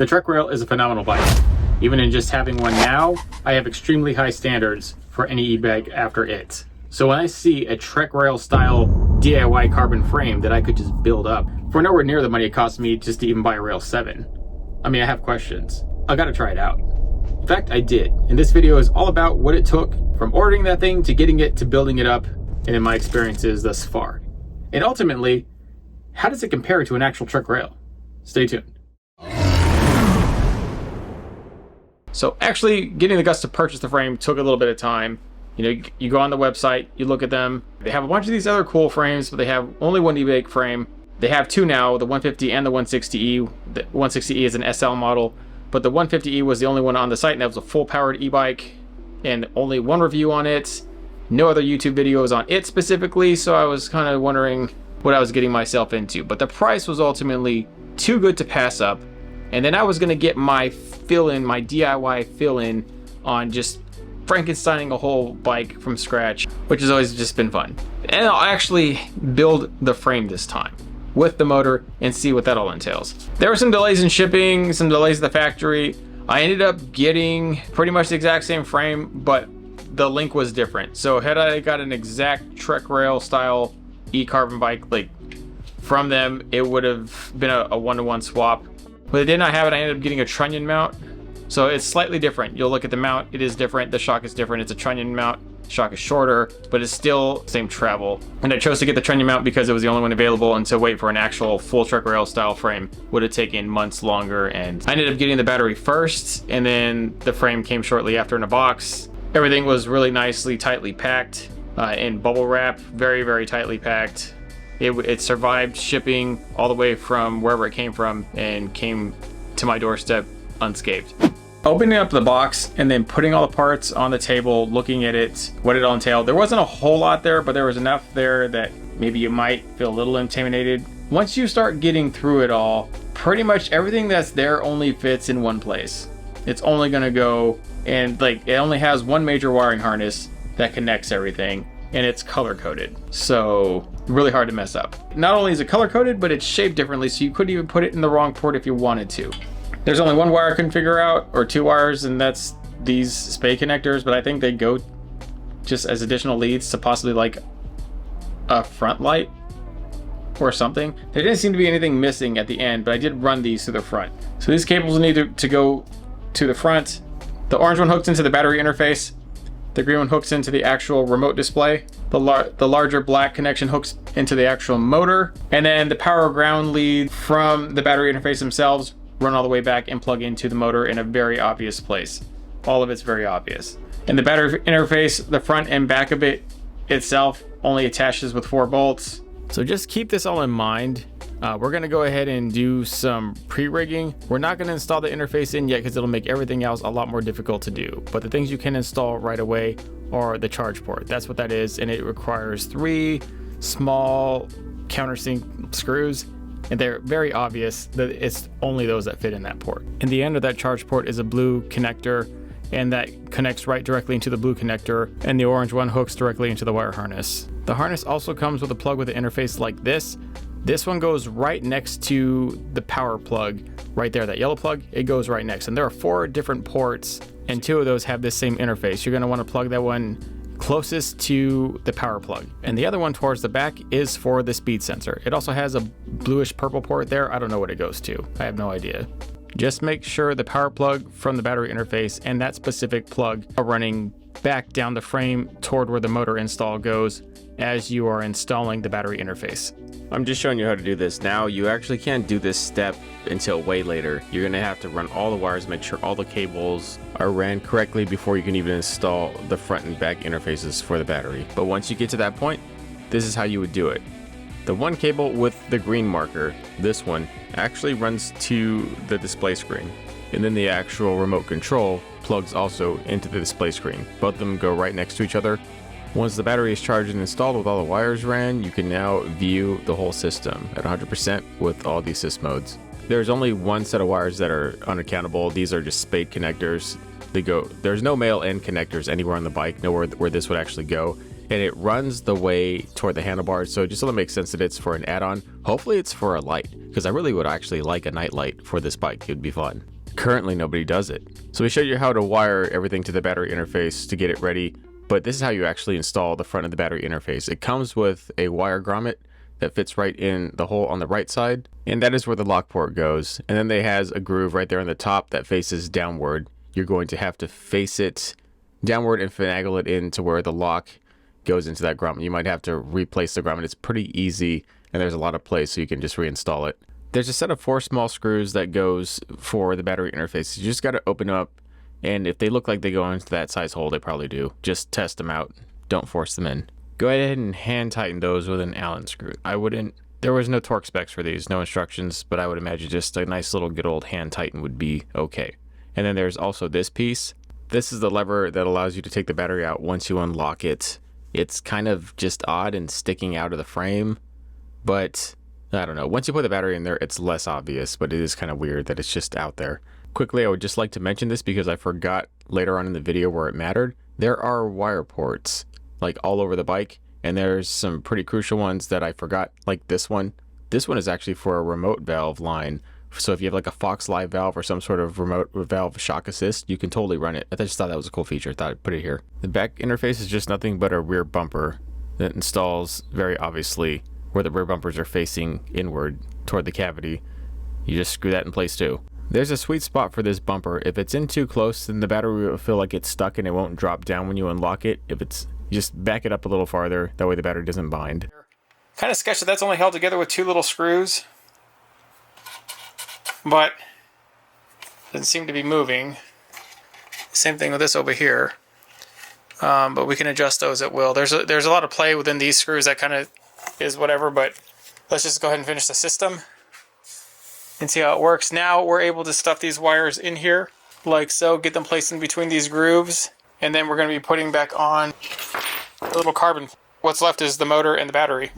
The Trek Rail is a phenomenal bike. Even in just having one now, I have extremely high standards for any e-bike after it. So when I see a Trek Rail style DIY carbon frame that I could just build up for nowhere near the money it cost me just to even buy a Rail 7, I mean, I have questions. I gotta try it out. In fact, I did. And this video is all about what it took from ordering that thing to getting it to building it up, and in my experiences thus far. And ultimately, how does it compare to an actual Trek Rail? Stay tuned. So actually getting the guts to purchase the frame took a little bit of time. You know, you go on the website, you look at them. They have a bunch of these other cool frames, but they have only one e-bike frame. They have two now, the 150 and the 160e. The 160e is an SL model, but the 150e was the only one on the site, and that was a full powered e-bike, and only one review on it. No other YouTube videos on it specifically, so I was kind of wondering what I was getting myself into. But the price was ultimately too good to pass up. And then I was gonna get my fill-in, my DIY fill-in on just Frankensteining a whole bike from scratch, which has always just been fun. And I'll actually build the frame this time with the motor and see what that all entails. There were some delays in shipping, some delays at the factory. I ended up getting pretty much the exact same frame, but the link was different. So had I got an exact Trek Rail style e-carbon bike like from them, it would have been a one-to-one swap. But I did not have it. I ended up getting a trunnion mount. So it's slightly different. You'll look at the mount, it is different. The shock is different. It's a trunnion mount. The shock is shorter, but it's still same travel. And I chose to get the trunnion mount because it was the only one available, and to wait for an actual full Trek Rail style frame would have taken months longer. And I ended up getting the battery first, and then the frame came shortly after in a box. Everything was really nicely, tightly packed in bubble wrap, very, very tightly packed. It survived shipping all the way from wherever it came from and came to my doorstep unscathed. Opening up the box and then putting all the parts on the table, looking at it, what it all entailed. There wasn't a whole lot there, but there was enough there that maybe you might feel a little intimidated. Once you start getting through it all, pretty much everything that's there only fits in one place. It's only gonna go, and like it only has one major wiring harness that connects everything, and it's color coded. So really hard to mess up. Not only is it color coded, but it's shaped differently, so you couldn't even put it in the wrong port if you wanted to. There's only one wire I couldn't figure out, or two wires, and that's these spay connectors, but I think they go just as additional leads to possibly like a front light or something. There didn't seem to be anything missing at the end, but I did run these to the front. So these cables need to go to the front. The orange one hooks into the battery interface. The green one hooks into the actual remote display. The larger black connection hooks into the actual motor. And then the power ground lead from the battery interface themselves run all the way back and plug into the motor in a very obvious place. All of it's very obvious. And the battery interface, the front and back of it itself only attaches with 4 bolts. So just keep this all in mind. We're gonna go ahead and do some pre-rigging. We're not gonna install the interface in yet because it'll make everything else a lot more difficult to do. But the things you can install right away are the charge port. That's what that is, and it requires 3 small countersink screws, and they're very obvious that it's only those that fit in that port. In the end of that charge port is a blue connector, and that connects right directly into the blue connector, and the orange one hooks directly into the wire harness. The harness also comes with a plug with an interface like this. This one goes right next to the power plug right there, that yellow plug, it goes right next. And there are 4 different ports, and 2 of those have this same interface. You're gonna wanna plug that one closest to the power plug. And the other one towards the back is for the speed sensor. It also has a bluish purple port there. I don't know what it goes to. I have no idea. Just make sure the power plug from the battery interface and that specific plug are running back down the frame toward where the motor install goes as you are installing the battery interface. I'm just showing you how to do this now. You actually can't do this step until way later. You're gonna have to run all the wires, make sure all the cables are ran correctly before you can even install the front and back interfaces for the battery. But once you get to that point, this is how you would do it. The one cable with the green marker, this one, actually runs to the display screen. And then the actual remote control plugs also into the display screen. Both of them go right next to each other. Once the battery is charged and installed with all the wires ran, you can now view the whole system at 100% with all the assist modes. There's only one set of wires that are unaccountable. These are just spade connectors. There's no male end connectors anywhere on the bike, nowhere where this would actually go. and it runs the way toward the handlebars, so it just doesn't make sense that it's for an add-on. Hopefully it's for a light, because I really would actually like a night light for this bike. It would be fun. Currently nobody does it. So we showed you how to wire everything to the battery interface to get it ready, but this is how you actually install the front of the battery interface. It comes with a wire grommet that fits right in the hole on the right side, and that is where the lock port goes. And then they has a groove right there on the top that faces downward. You're going to have to face it downward and finagle it into where the lock goes into that grommet. You might have to replace the grommet. It's pretty easy, and there's a lot of place, so you can just reinstall it. There's a set of 4 small screws that goes for the battery interface. You just got to open up, and if they look like they go into that size hole, they probably do. Just test them out. Don't force them in. Go ahead and hand tighten those with an Allen screw. There was no torque specs for these, no instructions, but I would imagine just a nice little good old hand tighten would be okay. And then there's also this piece. This is the lever that allows you to take the battery out once you unlock it. It's kind of just odd and sticking out of the frame, but I don't know. Once you put the battery in there, it's less obvious, but it is kind of weird that it's just out there. Quickly, I would just like to mention this because I forgot later on in the video where it mattered. There are wire ports like all over the bike, and there's some pretty crucial ones that I forgot, like this one. This one is actually for a remote valve line. So if you have like a Fox Live valve or some sort of remote valve shock assist, you can totally run it. I just thought that was a cool feature. I thought I'd put it here. The back interface is just nothing but a rear bumper that installs very obviously where the rear bumpers are facing inward toward the cavity. You just screw that in place too. There's a sweet spot for this bumper. If it's in too close, then the battery will feel like it's stuck and it won't drop down when you unlock it. If it's, you just back it up a little farther, that way the battery doesn't bind. Kind of sketchy. That's only held together with 2 little screws, but doesn't seem to be moving. Same thing with this over here, but we can adjust those at will. There's a lot of play within these screws that kind of is whatever, but let's just go ahead and finish the system and see how it works. Now we're able to stuff these wires in here like so, get them placed in between these grooves, and then we're going to be putting back on a little carbon. What's left is the motor and the battery.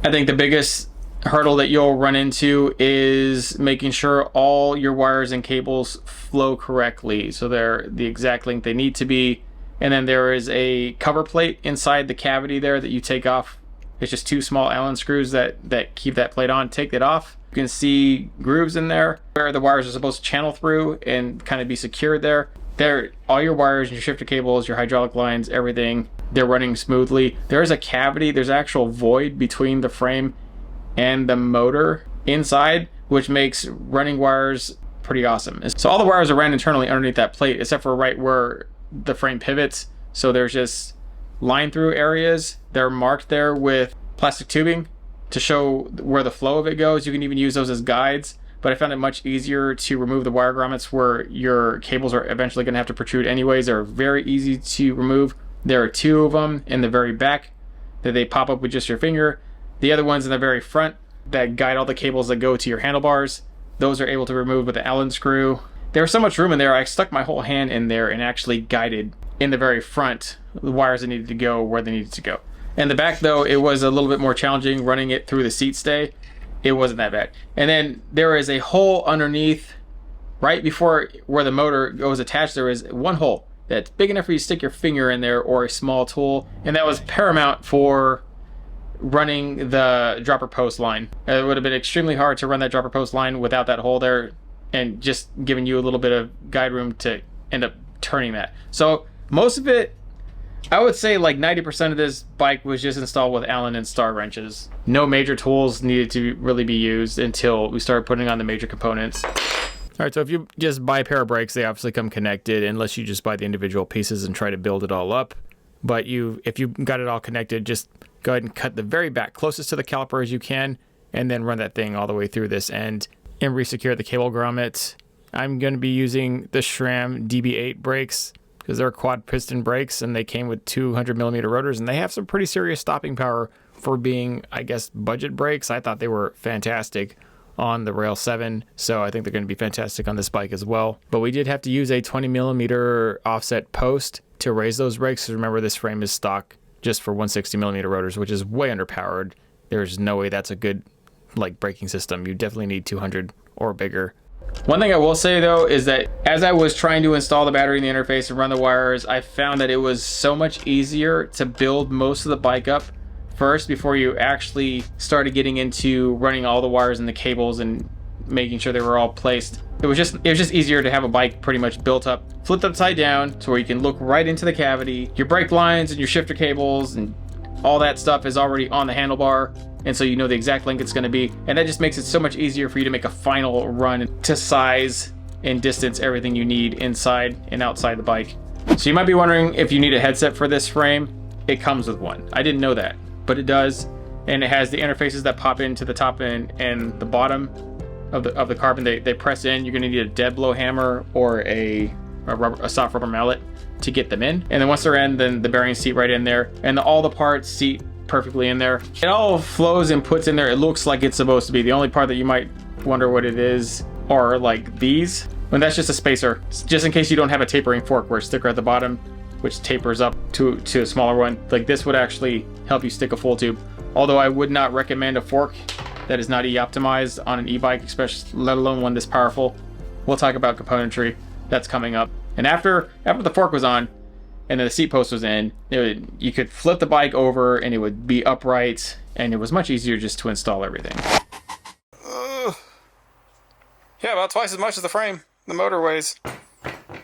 I think the biggest hurdle that you'll run into is making sure all your wires and cables flow correctly, so they're the exact length they need to be. And then there is a cover plate inside the cavity there that you take off. It's just 2 small Allen screws that keep that plate on. Take it off. You can see grooves in there where the wires are supposed to channel through and kind of be secured there. There, all your wires, your shifter cables, your hydraulic lines, everything, they're running smoothly. There is a cavity. There's an actual void between the frame and the motor inside, which makes running wires pretty awesome. So all the wires are ran internally underneath that plate, except for right where the frame pivots. So there's just line through areas. They're marked there with plastic tubing to show where the flow of it goes. You can even use those as guides, but I found it much easier to remove the wire grommets where your cables are eventually going to have to protrude anyways. They're very easy to remove. There are 2 of them in the very back that they pop up with just your finger. The other ones in the very front that guide all the cables that go to your handlebars, those are able to remove with the Allen screw. There's so much room in there, I stuck my whole hand in there and actually guided in the very front the wires that needed to go where they needed to go. And the back, though, it was a little bit more challenging running it through the seat stay. It wasn't that bad. And then there is a hole underneath, right before where the motor goes attached. There is one hole that's big enough for you to stick your finger in there or a small tool, and that was paramount for running the dropper post line. It would have been extremely hard to run that dropper post line without that hole there, and just giving you a little bit of guide room to end up turning that. So most of it, I would say like 90% of this bike was just installed with Allen and star wrenches. No major tools needed to really be used until we started putting on the major components. All right, so if you just buy a pair of brakes, they obviously come connected unless you just buy the individual pieces and try to build it all up. But if you got it all connected, just go ahead and cut the very back closest to the caliper as you can, and then run that thing all the way through this end and resecure the cable grommet. I'm going to be using the SRAM DB8 brakes because they're quad piston brakes and they came with 200mm rotors, and they have some pretty serious stopping power for being, I guess, budget brakes. I thought they were fantastic on the Rail 7, so I think they're going to be fantastic on this bike as well. But we did have to use a 20mm offset post to raise those brakes. Remember, this frame is stock just for 160mm rotors, which is way underpowered. There's no way that's a good braking system. You definitely need 200 or bigger. One thing I will say though is that as I was trying to install the battery in the interface and run the wires, I found that it was so much easier to build most of the bike up first before you actually started getting into running all the wires and the cables and making sure they were all placed. It was just easier to have a bike pretty much built up, flipped upside down, to where you can look right into the cavity. Your brake lines and your shifter cables and all that stuff is already on the handlebar, and so you know the exact length it's going to be, and that just makes it so much easier for you to make a final run to size and distance everything you need inside and outside the bike. So you might be wondering if you need a headset for this frame. It comes with one. I didn't know that, but it does, and it has the interfaces that pop into the top and the bottom of the carbon. They press in. You're going to need a dead blow hammer or a soft rubber mallet to get them in, and then once they're in, then the bearings seat right in there, and all the parts seat perfectly in there. It all flows and puts in there. It looks like it's supposed to be. The only part that you might wonder what it is are like these, and that's just a spacer, just in case you don't have a tapering fork where it's thicker at the bottom, which tapers up to a smaller one. Like this would actually help you stick a full tube, although I would not recommend a fork that is not e-optimized on an e-bike, especially let alone one this powerful. We'll talk about componentry that's coming up. And after the fork was on and the seat post was in, you could flip the bike over and it would be upright, and it was much easier just to install everything. Yeah, about twice as much as the frame, the motor weighs.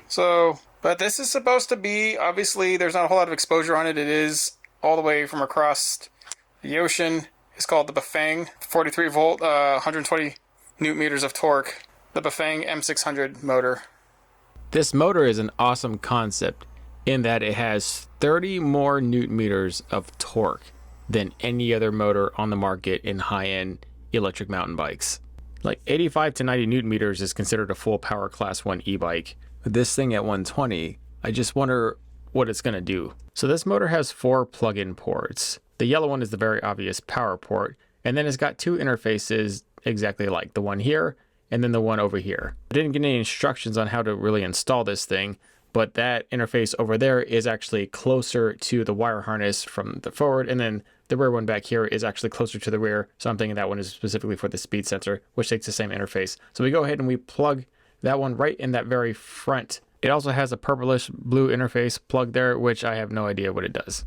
So, but this is supposed to be, obviously there's not a whole lot of exposure on it. It is all the way from across the ocean. It's called the Bafang 43 volt, 120 newton meters of torque. The Bafang M600 motor. This motor is an awesome concept in that it has 30 more newton meters of torque than any other motor on the market in high-end electric mountain bikes. Like 85 to 90 newton meters is considered a full power class 1 e-bike. With this thing at 120, I just wonder what it's going to do. So this motor has 4 plug-in ports. The yellow one is the very obvious power port, and then it's got 2 interfaces exactly like the one here and then the one over here. I didn't get any instructions on how to really install this thing, but that interface over there is actually closer to the wire harness from the forward, and then the rear one back here is actually closer to the rear, so I'm thinking that one is specifically for the speed sensor, which takes the same interface. So we go ahead and we plug that one right in that very front. It also has a purplish blue interface plug there, which I have no idea what it does.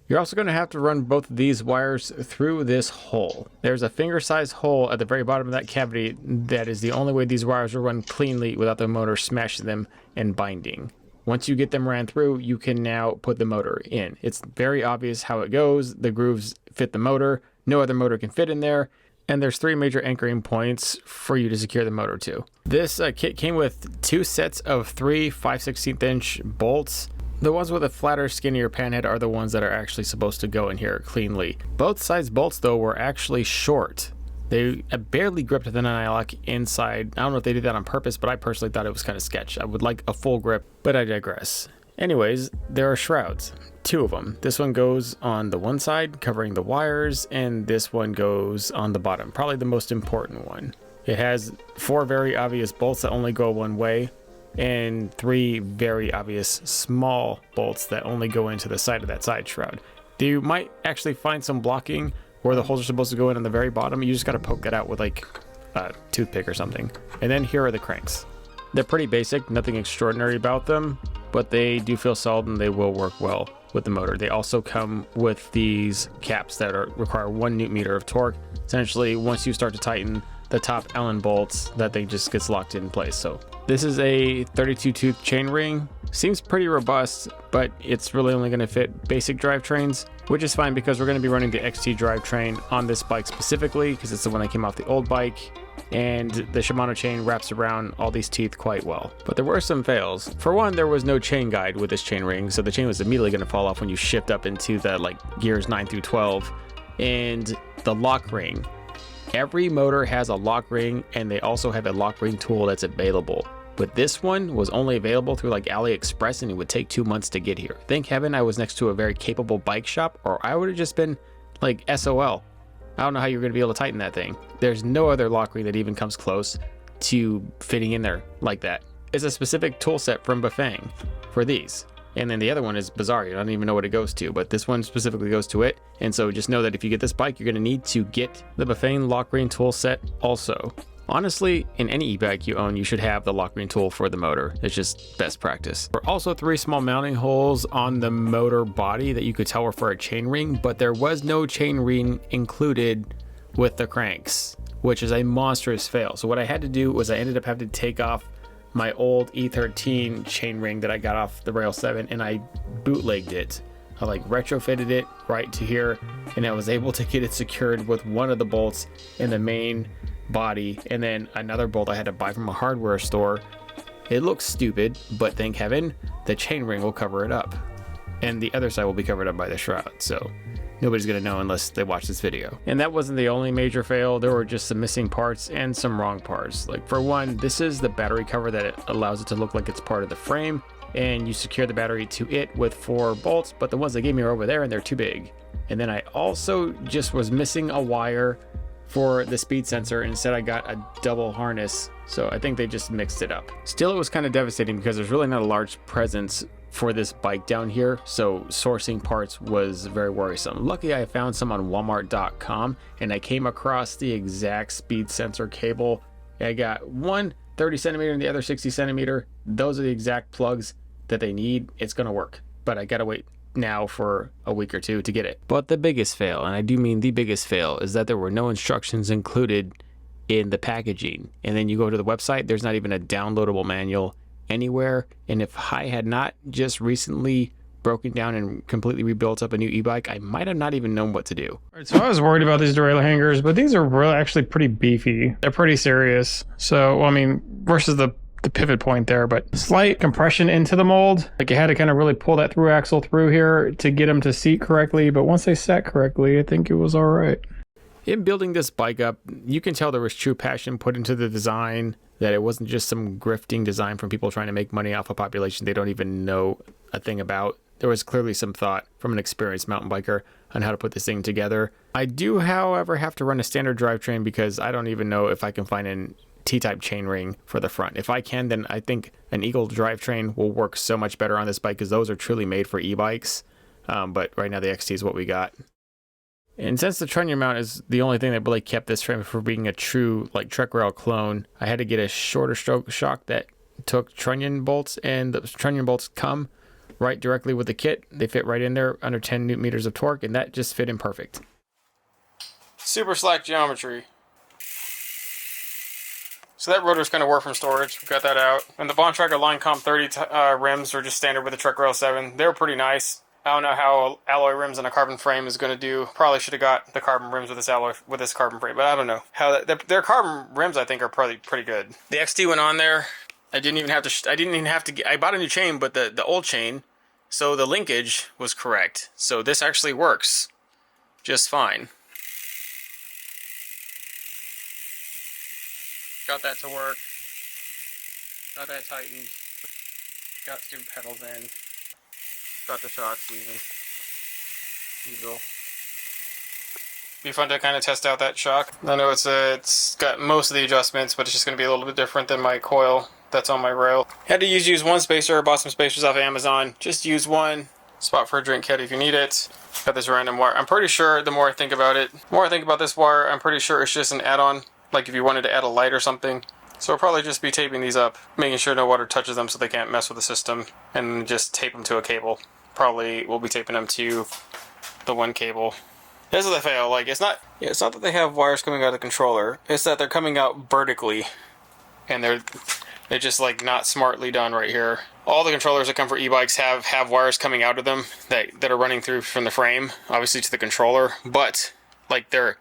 You're also going to have to run both of these wires through this hole. There's a finger-sized hole at the very bottom of that cavity that is the only way these wires will run cleanly without the motor smashing them and binding. Once you get them ran through, you can now put the motor in. It's very obvious how it goes. The grooves fit the motor. No other motor can fit in there. And there's 3 major anchoring points for you to secure the motor to. This kit came with 2 sets of 3 5/16 inch bolts. The ones with a flatter, skinnier panhead are the ones that are actually supposed to go in here cleanly. Both sides bolts, though, were actually short. They barely gripped the anti-lock inside. I don't know if they did that on purpose, but I personally thought it was kind of sketch. I would like a full grip, but I digress. Anyways, there are shrouds. 2 of them. This one goes on the one side, covering the wires, and this one goes on the bottom, probably the most important one. It has 4 very obvious bolts that only go one way, and 3 very obvious small bolts that only go into the side of that side shroud. You might actually find some blocking where the holes are supposed to go in on the very bottom. You just got to poke that out with like a toothpick or something. And then here are the cranks. They're pretty basic, nothing extraordinary about them, but they do feel solid and they will work well with the motor. They also come with these caps that require 1 newton meter of torque. Essentially, once you start to tighten the top Allen bolts, that thing just gets locked in place. So this is a 32 tooth chain ring. Seems pretty robust, but it's really only going to fit basic drivetrains, which is fine because we're going to be running the XT drivetrain on this bike specifically because it's the one that came off the old bike, and the Shimano chain wraps around all these teeth quite well. But there were some fails. For one, there was no chain guide with this chain ring, so the chain was immediately going to fall off when you shift up into the gears 9 through 12. And the lock ring. Every motor has a lock ring, and they also have a lock ring tool that's available. But this one was only available through AliExpress, and it would take 2 months to get here. Thank heaven I was next to a very capable bike shop, or I would have just been SOL. I don't know how you're going to be able to tighten that thing. There's no other lock ring that even comes close to fitting in there like that. It's a specific tool set from Bafang for these. And then the other one is bizarre. I don't even know what it goes to, but this one specifically goes to it. And so just know that if you get this bike, you're going to need to get the Bafang lock ring tool set also. Honestly, in any e-bike you own, you should have the lock ring tool for the motor. It's just best practice. There were also 3 small mounting holes on the motor body that you could tell were for a chain ring, but there was no chain ring included with the cranks, which is a monstrous fail. So what I had to do was I ended up having to take off my old E13 chain ring that I got off the Rail 7 and I bootlegged it. I like retrofitted it right to here, and I was able to get it secured with one of the bolts in the main body, and then another bolt I had to buy from a hardware store. It looks stupid, but thank heaven the chain ring will cover it up, and the other side will be covered up by the shroud, so nobody's gonna know unless they watch this video. And that wasn't the only major fail. There were just some missing parts and some wrong parts. Like, for one, this is the battery cover that it allows it to look like it's part of the frame, and you secure the battery to it with 4 bolts, but the ones they gave me are over there and they're too big. And then I also just was missing a wire for the speed sensor, and instead I got a double harness, so I think they just mixed it up. Still, it was kind of devastating because there's really not a large presence for this bike down here, so sourcing parts was very worrisome. Luckily, I found some on walmart.com, and I came across the exact speed sensor cable. I got one 30 centimeter and the other 60 centimeter. Those are the exact plugs that they need. It's gonna work, but I gotta wait now for a week or 2 to get it. But the biggest fail, and I do mean the biggest fail, is that there were no instructions included in the packaging. And then you go to the website, there's not even a downloadable manual anywhere. And if I had not just recently broken down and completely rebuilt up a new e-bike, I might have not even known what to do. All right, so I was worried about these derailleur hangers, but these are really actually pretty beefy. They're pretty serious. So, well, I mean, versus the pivot point there, but slight compression into the mold. Like, you had to kind of really pull that through axle through here to get them to seat correctly, but once they sat correctly, I think it was all right. In building this bike up, you can tell there was true passion put into the design, that it wasn't just some grifting design from people trying to make money off a population they don't even know a thing about. There was clearly some thought from an experienced mountain biker on how to put this thing together. I do, however, have to run a standard drivetrain because I don't even know if I can find an T-type chainring for the front. If I can, then I think an Eagle drivetrain will work so much better on this bike because those are truly made for e-bikes. But right now the XT is what we got. And since the trunnion mount is the only thing that really kept this frame from being a true like Trek Rail clone, I had to get a shorter stroke shock that took trunnion bolts, and the trunnion bolts come right directly with the kit. They fit right in there under 10 newton meters of torque, and that just fit in perfect. Super slack geometry. So that rotor's kind of work from storage. We got that out. And the Bontrager Line Comp 30 rims are just standard with the Trek Rail 7. They're pretty nice. I don't know how alloy rims and a carbon frame is going to do. Probably should have got the carbon rims with this carbon frame, but I don't know how their carbon rims I think are probably pretty good. The XT went on there. I didn't even have to. I bought a new chain, but the old chain, so the linkage was correct. So this actually works just fine. Got that to work. Got that tightened. Got 2 pedals in. Got the shocks even. Usual. Be fun to kind of test out that shock. I know it's got most of the adjustments, but it's just going to be a little bit different than my coil that's on my rail. Had to use one spacer. Bought some spacers off Amazon. Just use one. Spot for a drink kit if you need it. Got this random wire. I'm pretty sure the more I think about this wire, I'm pretty sure it's just an add-on. Like if you wanted to add a light or something. So I'll probably just be taping these up, making sure no water touches them so they can't mess with the system, and just tape them to a cable. Probably we'll be taping them to the one cable. This is the fail. Like it's not that they have wires coming out of the controller. It's that they're coming out vertically, and they're just like not smartly done right here. All the controllers that come for e-bikes have wires coming out of them that are running through from the frame, obviously to the controller, but like they're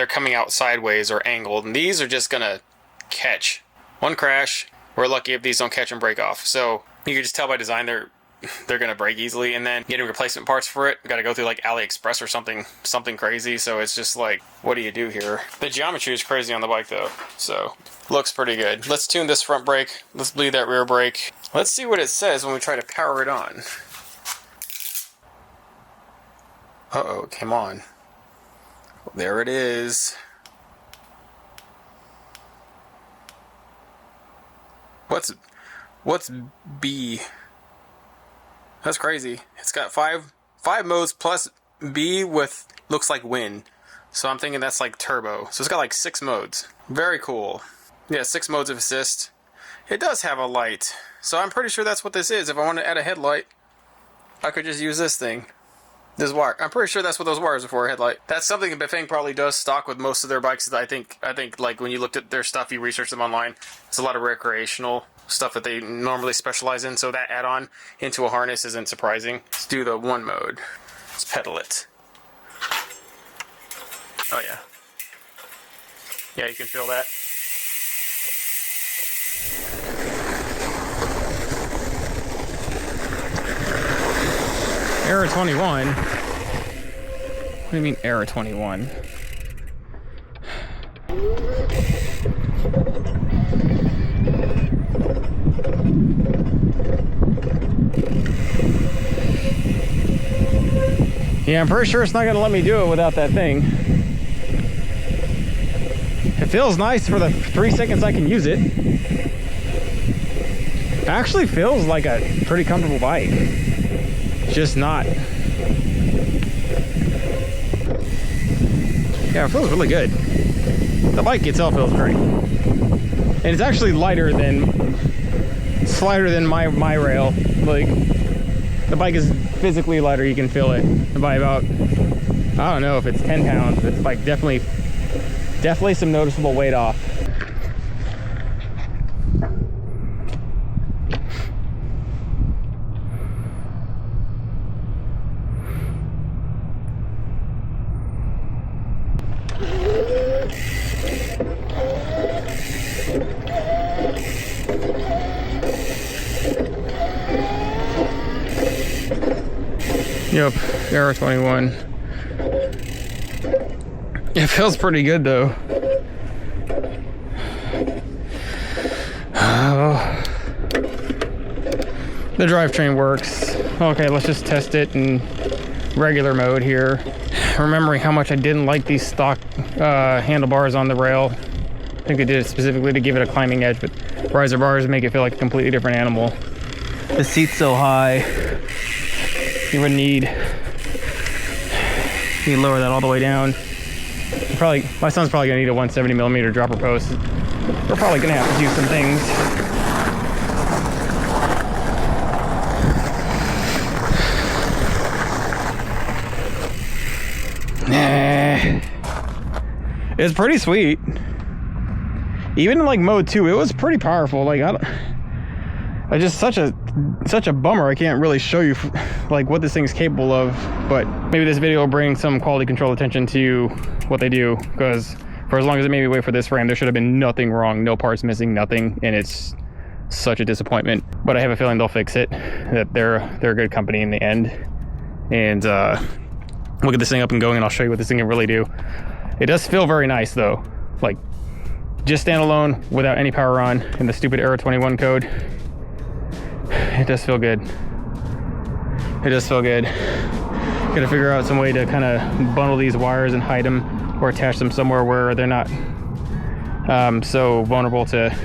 coming out sideways or angled, and these are just gonna catch. One crash, we're lucky if these don't catch and break off. So you can just tell by design they're gonna break easily, and then getting replacement parts for it, gotta go through like AliExpress or something crazy. So it's just like, what do you do here? The geometry is crazy on the bike though, so looks pretty good. Let's tune this front brake. Let's bleed that rear brake. Let's see what it says when we try to power it on. Uh-oh, it came on. There it is. What's B? That's crazy. It's got five modes plus B with looks like wind. So I'm thinking that's like turbo. So it's got like 6 modes. Very cool. Yeah, 6 modes of assist. It does have a light, so I'm pretty sure that's what this is. If I want to add a headlight, I could just use this thing. This wire. I'm pretty sure that's what those wires are for, a headlight. That's something that Bafang probably does stock with most of their bikes. I think like when you looked at their stuff, you researched them online, it's a lot of recreational stuff that they normally specialize in, so that add-on into a harness isn't surprising. Let's do the 1 mode. Let's pedal it. Oh yeah. Yeah, you can feel that. Era 21? What do you mean Era 21? Yeah, I'm pretty sure it's not gonna let me do it without that thing. It feels nice for the 3 seconds I can use it. It actually feels like a pretty comfortable bike. Just not. Yeah, it feels really good. The bike itself feels great. And it's actually lighter than my rail. Like, the bike is physically lighter, you can feel it by about, I don't know if it's 10 pounds. It's like definitely some noticeable weight off. Yep, Era 21. It feels pretty good though. Oh. The drivetrain works. Okay, let's just test it in regular mode here. Remembering how much I didn't like these stock handlebars on the rail. I think they did it specifically to give it a climbing edge, but riser bars make it feel like a completely different animal. The seat's so high. You would need lower that all the way down. My son's probably gonna need a 170mm dropper post. We're probably gonna have to do some things. It's pretty sweet. Even in like mode 2, it was pretty powerful. Like I just such a bummer I can't really show you like what this thing's capable of, but maybe this video will bring some quality control attention to what they do, because for as long as it made me wait for this frame, there should have been nothing wrong, no parts missing, nothing, and it's such a disappointment. But I have a feeling they'll fix it, that they're a good company in the end. And we'll get this thing up and going, and I'll show you what this thing can really do. It does feel very nice though, like just standalone without any power on in the stupid Era 21 code. It does feel good. It does feel good. Gotta figure out some way to kind of bundle these wires and hide them, or attach them somewhere where they're not so vulnerable to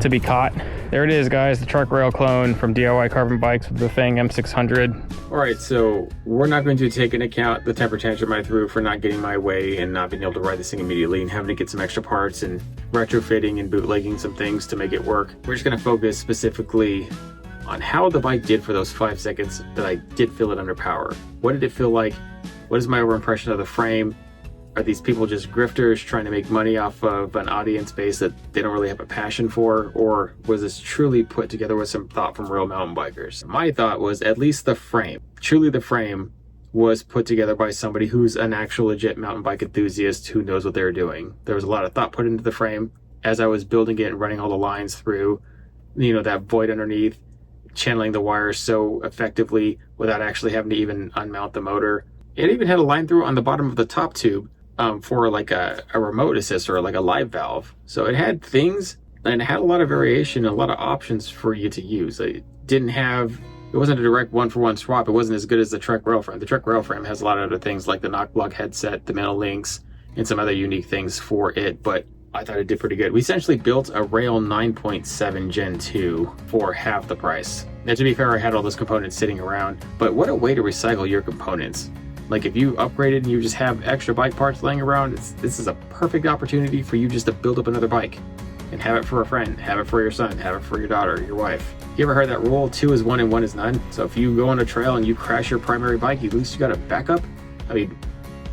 be caught. There it is, guys, the truck rail clone from DIY Carbon Bikes with the Bafang M600. All right, so we're not going to take into account the temper tantrum I threw for not getting my way and not being able to ride this thing immediately and having to get some extra parts and retrofitting and bootlegging some things to make it work. We're just gonna focus specifically on how the bike did for those 5 seconds that I did feel it under power. What did it feel like? What is my over impression of the frame? Are these people just grifters trying to make money off of an audience base that they don't really have a passion for? Or was this truly put together with some thought from real mountain bikers? My thought was at least the frame. Truly the frame was put together by somebody who's an actual legit mountain bike enthusiast who knows what they're doing. There was a lot of thought put into the frame as I was building it and running all the lines through, you know, that void underneath, channeling the wires so effectively without actually having to even unmount the motor. It even had a line through on the bottom of the top tube for like a remote assist or like a live valve. So it had things, and it had a lot of variation, a lot of options for you to use. It wasn't a direct one-for-one swap. It wasn't as good as the Trek rail frame. The Trek rail frame has a lot of other things like the knock block headset, the metal links, and some other unique things for it, but I thought it did pretty good. We essentially built a Rail 9.7 Gen 2 for half the price. Now, to be fair, I had all those components sitting around, but what a way to recycle your components. Like if you upgraded and you just have extra bike parts laying around, this is a perfect opportunity for you just to build up another bike and have it for a friend, have it for your son, have it for your daughter, your wife. You ever heard that rule, 2 is 1 and 1 is none? So if you go on a trail and you crash your primary bike, at least you got a backup. I mean,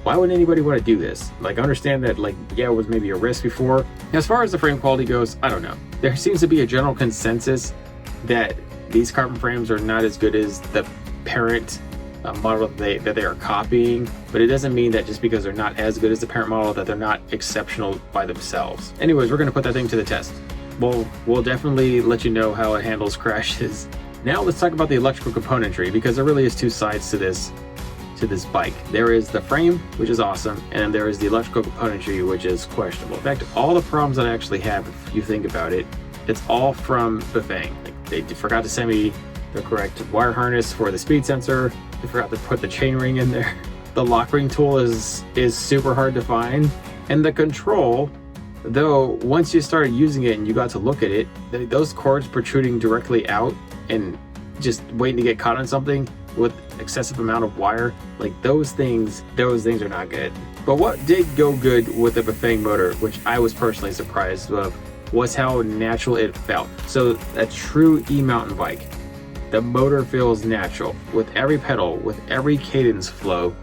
why would anybody want to do this? Like, I understand that, like, yeah, it was maybe a risk before. As far as the frame quality goes, I don't know. There seems to be a general consensus that these carbon frames are not as good as the parent model that they are copying, but it doesn't mean that just because they're not as good as the parent model that they're not exceptional by themselves. Anyways, we're going to put that thing to the test. We'll definitely let you know how it handles crashes. Now let's talk about the electrical componentry, because there really is 2 sides to this bike. There is the frame, which is awesome, and then there is the electrical componentry, which is questionable. In fact, all the problems that I actually have, if you think about it, it's all from Bafang. Like, they forgot to send me the correct wire harness for the speed sensor. They forgot to put the chain ring in there. The lock ring tool is super hard to find, and the control, though, once you started using it and you got to look at it, those cords protruding directly out and just waiting to get caught on something with excessive amount of wire, like those things are not good. But what did go good with the Bafang motor, which I was personally surprised of, was how natural it felt. So a true e-mountain bike, the motor feels natural. With every pedal, with every cadence flow,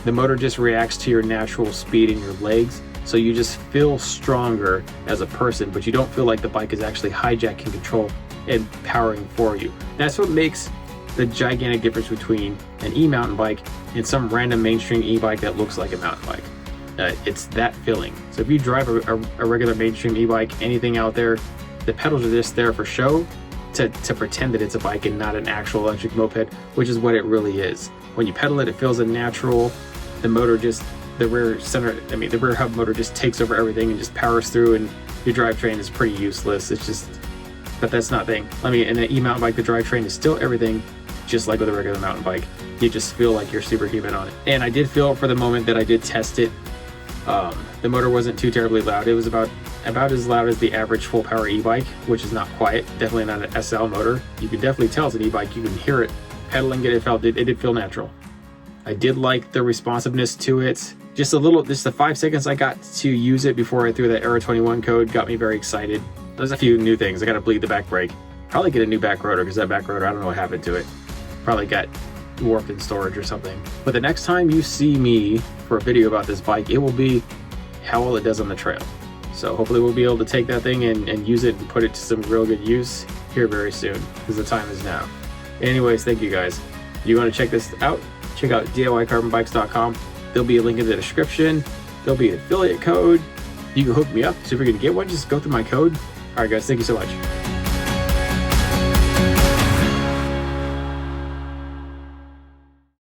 the motor just reacts to your natural speed in your legs. So you just feel stronger as a person, but you don't feel like the bike is actually hijacking control and powering for you. That's what makes the gigantic difference between an e-mountain bike and some random mainstream e-bike that looks like a mountain bike. It's that feeling. So if you drive a regular mainstream e-bike, anything out there, the pedals are just there for show, to pretend that it's a bike and not an actual electric moped, which is what it really is. When you pedal it, it feels unnatural. The motor just, the rear hub motor just takes over everything and just powers through, and your drivetrain is pretty useless. It's just, but that's not thing. I mean, in an e-mountain bike, the drivetrain is still everything, just like with a regular mountain bike. You just feel like you're superhuman on it. And I did feel for the moment that I did test it, the motor wasn't too terribly loud. It was about as loud as the average full power e-bike, which is not quiet. Definitely not an SL motor. You can definitely tell it's an e-bike. You can hear it pedaling. It did feel natural. I did like the responsiveness to it. Just the 5 seconds I got to use it before I threw that Era 21 code got me very excited. There's a few new things. I got to bleed the back brake. Probably get a new back rotor, because that back rotor, I don't know what happened to it. Probably got warped in storage or something. But the next time you see me for a video about this bike, it will be how well it does on the trail. So hopefully we'll be able to take that thing and use it and put it to some real good use here very soon, because the time is now. Anyways, thank you guys. If you want to check this out, check out DIYcarbonbikes.com. There'll be a link in the description. There'll be an affiliate code. You can hook me up. So if you're going to get one, just go through my code. All right, guys, thank you so much.